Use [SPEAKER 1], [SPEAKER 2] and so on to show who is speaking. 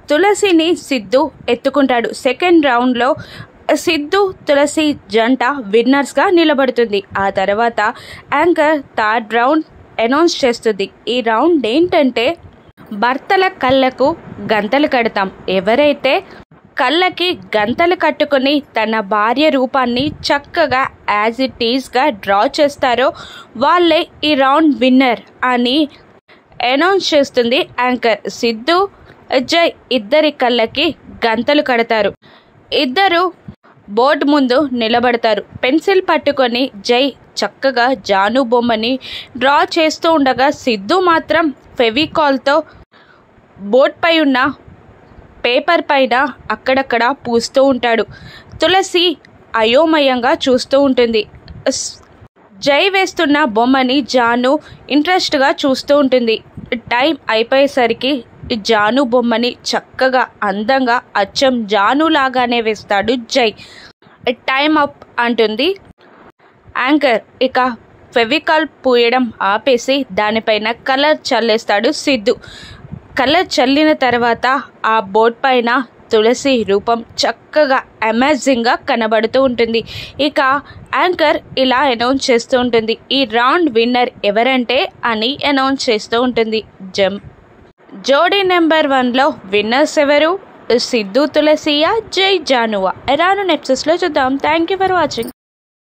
[SPEAKER 1] తులసిని సిద్ధు ఎత్తుకుంటాడు. సెకండ్ రౌండ్లో సిద్ధు తులసి జంట విన్నర్స్గా నిలబడుతుంది. ఆ తర్వాత యాంకర్ థర్డ్ రౌండ్ అనౌన్స్ చేస్తుంది. ఈ రౌండ్ ఏంటంటే భర్తల కళ్ళకు గంతలు కడతాం. ఎవరైతే కళ్ళకి గంతలు కట్టుకుని తన భార్య రూపాన్ని చక్కగా యాజ్ ఇట్ ఈస్గా డ్రా చేస్తారో వాళ్ళే ఈ రౌండ్ విన్నర్ అని అనౌన్స్ చేస్తుంది యాంకర్. సిద్ధు జై ఇద్దరి కళ్ళకి గంతలు కడతారు. ఇద్దరు బోర్డు ముందు నిలబడతారు. పెన్సిల్ పట్టుకొని జై చక్కగా జాను బొమ్మని డ్రా చేస్తూ ఉండగా సిద్ధు మాత్రం ఫెవికాల్తో బోర్డ్ పై ఉన్న పేపర్ పైన అక్కడక్కడ పూస్తూ ఉంటాడు. తులసి అయోమయంగా చూస్తూ ఉంటుంది. జై వేస్తున్న బొమ్మని జాను ఇంట్రెస్ట్గా చూస్తూ ఉంటుంది. టైం అయిపోయేసరికి జాను బొమ్మని చక్కగా అందంగా అచ్చం జాను లాగానే వేస్తాడు జై. టైం అప్ అంటుంది యాంకర్. ఇక ఫెవికాల్ పూయడం ఆపేసి దానిపైన కలర్ చల్లేస్తాడు సిద్ధు. కలర్ చల్లిన తర్వాత ఆ బోర్డ్ పైన తులసి రూపం చక్కగా అమేజింగ్గా కనబడుతూ ఉంటుంది. ఇక యాంకర్ ఇలా అనౌన్స్ చేస్తూ ఉంటుంది, ఈ రౌండ్ విన్నర్ ఎవరంటే అని అనౌన్స్ చేస్తూ ఉంటుంది. జోడీ నెంబర్ 1లో విన్నర్స్ ఎవరు? సిద్ధు తులసియా, జై జానువా? రాను ఎపిసోడ్స్లో చూద్దాం. Thank you for watching.